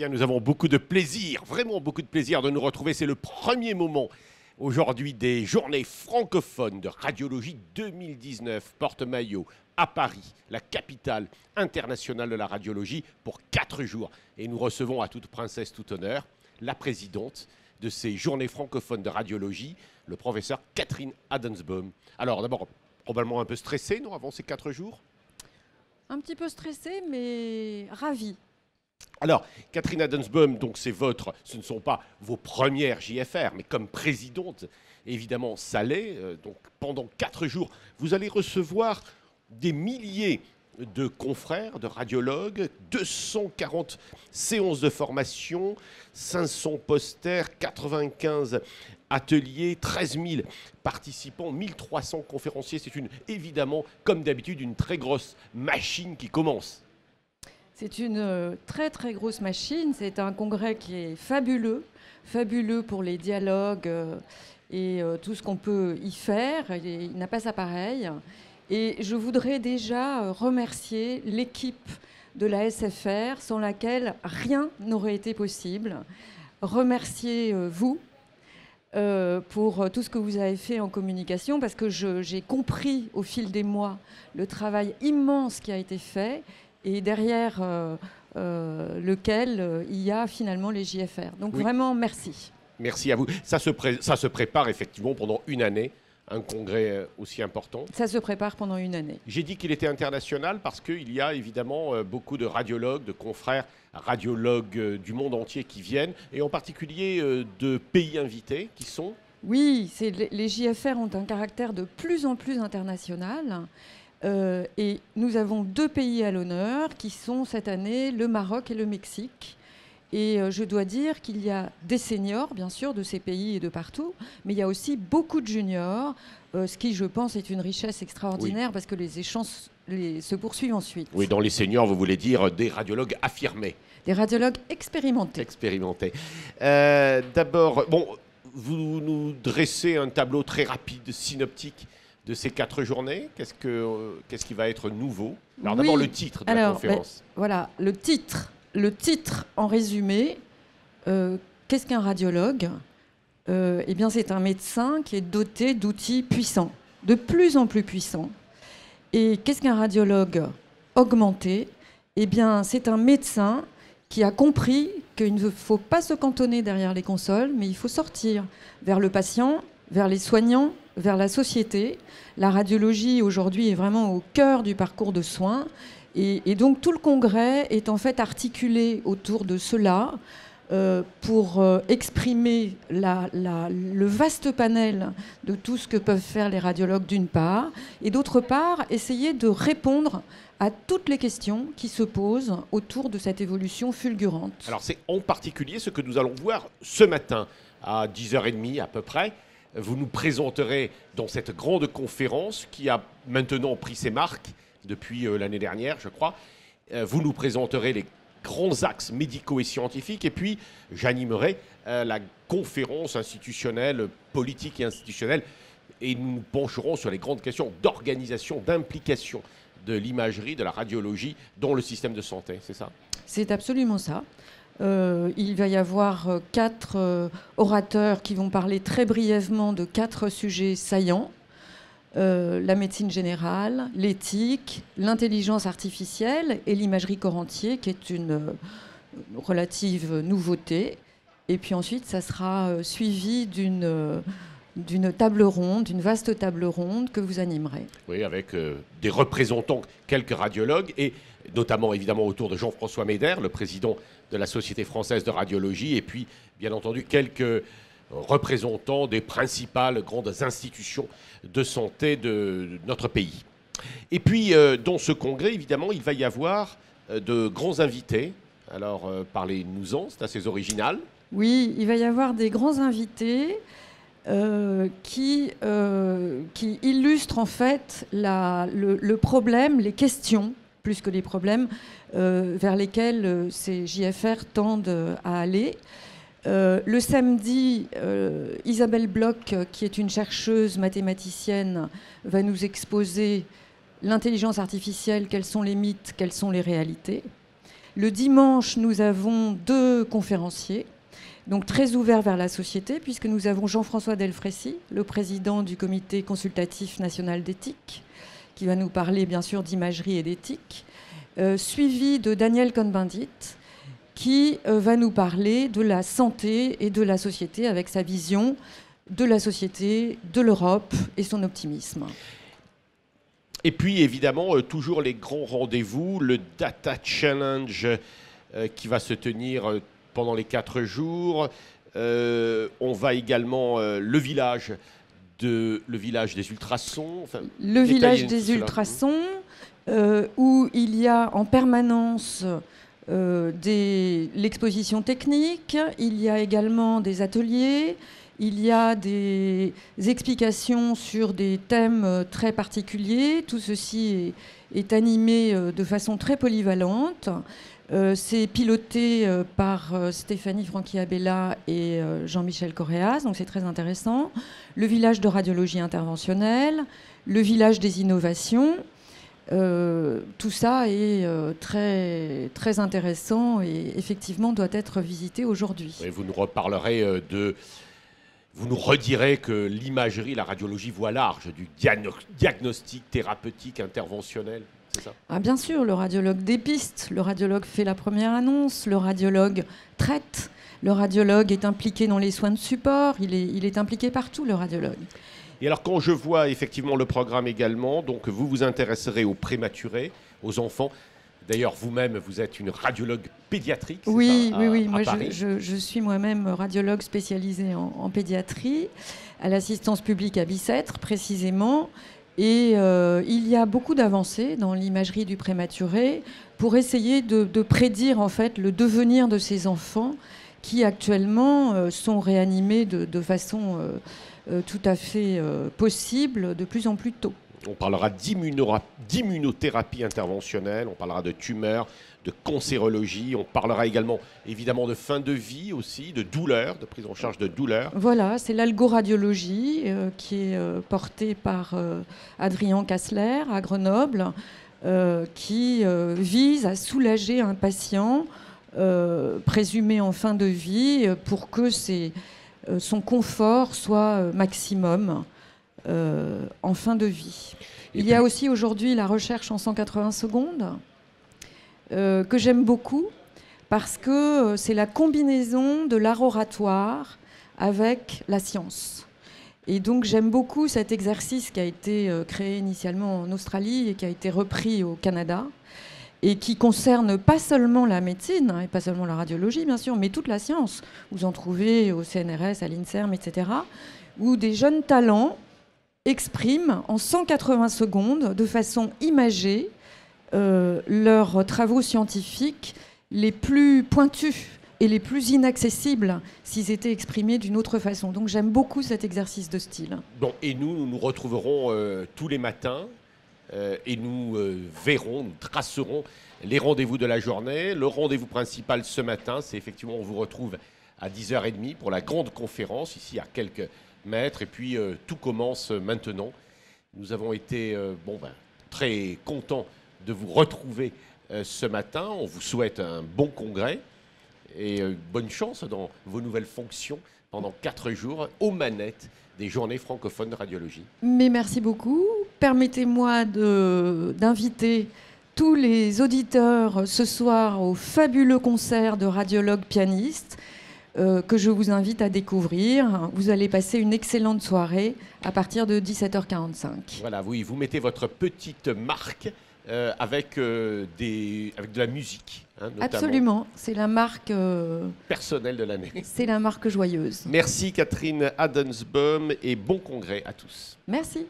bien, nous avons beaucoup de plaisir, vraiment beaucoup de plaisir de nous retrouver. C'est le premier moment aujourd'hui des journées francophones de radiologie 2019, Porte-Maillot, à Paris, la capitale internationale de la radiologie, pour 4 jours. Et nous recevons à toute princesse, tout honneur, la présidente de ces journées francophones de radiologie, le professeur Catherine Adensbaum. Alors d'abord, probablement un peu stressé, non, avant ces 4 jours? Un petit peu stressée, mais ravie. Alors, Catherine Adensbaum, donc ce ne sont pas vos premières JFR, mais comme présidente, évidemment, ça l'est. Donc, pendant 4 jours, vous allez recevoir des milliers de confrères, de radiologues, 240 séances de formation, 500 posters, 95 ateliers, 13 000 participants, 1300 conférenciers. C'est évidemment, comme d'habitude, une très grosse machine qui commence. C'est une très très grosse machine. C'est un congrès qui est fabuleux, fabuleux pour les dialogues et tout ce qu'on peut y faire. Il n'a pas sa pareille. Et je voudrais déjà remercier l'équipe de la SFR sans laquelle rien n'aurait été possible. Remercier vous pour tout ce que vous avez fait en communication, parce que j'ai compris au fil des mois le travail immense qui a été fait et derrière lequel il y a finalement les JFR. Donc oui. Vraiment, merci. Merci à vous. Ça se prépare effectivement pendant une année, un congrès aussi important. Ça se prépare pendant une année. J'ai dit qu'il était international parce qu'il y a évidemment beaucoup de radiologues, de confrères radiologues du monde entier qui viennent, et en particulier de pays invités qui sont... Oui, les JFR ont un caractère de plus en plus international. Et nous avons 2 pays à l'honneur qui sont cette année le Maroc et le Mexique. Et je dois dire qu'il y a des seniors, bien sûr, de ces pays et de partout, mais il y a aussi beaucoup de juniors, ce qui, je pense, est une richesse extraordinaire, oui. Parce que les échanges se poursuivent ensuite. Oui, dans les seniors, vous voulez dire des radiologues affirmés. Des radiologues expérimentés. Expérimentés. D'abord, bon, vous nous dressez un tableau très rapide, synoptique, de ces 4 journées. Qu'est-ce qui va être nouveau? Alors d'abord le titre de la conférence. Voilà, le titre. Le titre, en résumé, qu'est-ce qu'un radiologue? Eh bien, c'est un médecin qui est doté d'outils puissants, de plus en plus puissants. Et qu'est-ce qu'un radiologue augmenté? Eh bien, c'est un médecin qui a compris qu'il ne faut pas se cantonner derrière les consoles, mais il faut sortir vers le patient, vers les soignants, vers la société. La radiologie, aujourd'hui, est vraiment au cœur du parcours de soins. Et donc, tout le congrès est en fait articulé autour de cela pour exprimer le vaste panel de tout ce que peuvent faire les radiologues, d'une part, et d'autre part, essayer de répondre à toutes les questions qui se posent autour de cette évolution fulgurante. Alors, c'est en particulier ce que nous allons voir ce matin, à 10h30 à peu près. Vous nous présenterez dans cette grande conférence qui a maintenant pris ses marques depuis l'année dernière, je crois. Vous nous présenterez les grands axes médicaux et scientifiques, et puis j'animerai la conférence institutionnelle, politique et institutionnelle, et nous nous pencherons sur les grandes questions d'organisation, d'implication de l'imagerie, de la radiologie dans le système de santé, c'est ça? C'est absolument ça. Il va y avoir 4 orateurs qui vont parler très brièvement de 4 sujets saillants. La médecine générale, l'éthique, l'intelligence artificielle et l'imagerie corps entier, qui est une relative nouveauté. Et puis ensuite, ça sera suivi d'une table ronde, d'une vaste table ronde que vous animerez. Oui, avec des représentants, quelques radiologues, et notamment évidemment autour de Jean-François Médère, le président de la Société française de radiologie, et puis bien entendu quelques représentants des principales grandes institutions de santé de notre pays. Et puis, dans ce congrès, évidemment, il va y avoir de grands invités. Alors, parlez-nous-en, c'est assez original. Oui, il va y avoir des grands invités qui illustrent en fait le problème, les questions, plus que les problèmes, vers lesquels ces JFR tendent à aller. Le samedi, Isabelle Bloch, qui est une chercheuse mathématicienne, va nous exposer l'intelligence artificielle, quels sont les mythes, quelles sont les réalités. Le dimanche, nous avons 2 conférenciers, donc très ouverts vers la société, puisque nous avons Jean-François Delfrécy, le président du Comité consultatif national d'éthique, qui va nous parler bien sûr d'imagerie et d'éthique, suivi de Daniel Cohn-Bendit, qui va nous parler de la santé et de la société avec sa vision de la société, de l'Europe et son optimisme. Et puis évidemment, toujours les grands rendez-vous, le Data Challenge qui va se tenir pendant les 4 jours. On va également le village des ultrasons. Enfin, le village des ultrasons, où il y a en permanence l'exposition technique, il y a également des ateliers, il y a des explications sur des thèmes très particuliers. Tout ceci est animé de façon très polyvalente. C'est piloté par Stéphanie Franchi-Abella et Jean-Michel Correas, donc c'est très intéressant. Le village de radiologie interventionnelle, le village des innovations. Tout ça est très, très intéressant et effectivement doit être visité aujourd'hui. Et vous nous reparlerez vous nous redirez que l'imagerie, la radiologie voit large, du diagnostic thérapeutique interventionnel, c'est ça? Ah, bien sûr, le radiologue dépiste, le radiologue fait la première annonce, le radiologue traite, le radiologue est impliqué dans les soins de support, il est impliqué partout, le radiologue. Et alors, quand je vois effectivement le programme également, donc vous vous intéresserez aux prématurés, aux enfants. D'ailleurs, vous-même, vous êtes une radiologue pédiatrique, c'est oui, ça, oui. à Moi, Paris. je suis moi-même radiologue spécialisée en pédiatrie, à l'assistance publique à Bicêtre, précisément. Et il y a beaucoup d'avancées dans l'imagerie du prématuré pour essayer de prédire en fait le devenir de ces enfants qui actuellement sont réanimés de façon tout à fait possible de plus en plus tôt. On parlera d'immunothérapie interventionnelle, on parlera de tumeurs, de cancérologie, on parlera également évidemment de fin de vie aussi, de douleur, de prise en charge de douleur. Voilà, c'est l'algoradiologie qui est portée par Adrien Kassler à Grenoble, qui vise à soulager un patient présumé en fin de vie pour que son confort soit maximum. En fin de vie. Il y a aussi aujourd'hui la recherche en 180 secondes que j'aime beaucoup parce que c'est la combinaison de l'art oratoire avec la science. Et donc j'aime beaucoup cet exercice qui a été créé initialement en Australie et qui a été repris au Canada et qui concerne pas seulement la médecine et pas seulement la radiologie bien sûr, mais toute la science. Vous en trouvez au CNRS, à l'INSERM, etc. où des jeunes talents expriment en 180 secondes, de façon imagée, leurs travaux scientifiques les plus pointus et les plus inaccessibles s'ils étaient exprimés d'une autre façon. Donc j'aime beaucoup cet exercice de style. Bon, et nous nous retrouverons tous les matins et nous verrons, nous tracerons les rendez-vous de la journée. Le rendez-vous principal ce matin, c'est effectivement, on vous retrouve à 10h30 pour la grande conférence, ici à quelques mètres. Et puis, tout commence maintenant. Nous avons été très contents de vous retrouver ce matin. On vous souhaite un bon congrès et bonne chance dans vos nouvelles fonctions pendant 4 jours aux manettes des journées francophones de radiologie. Mais merci beaucoup. Permettez-moi d'inviter tous les auditeurs ce soir au fabuleux concert de radiologues pianistes que je vous invite à découvrir. Vous allez passer une excellente soirée à partir de 17h45. Voilà, oui, vous mettez votre petite marque avec de la musique, hein, notamment. Absolument, c'est la marque personnelle de l'année. C'est la marque joyeuse. Merci Catherine Adensbaum et bon congrès à tous. Merci.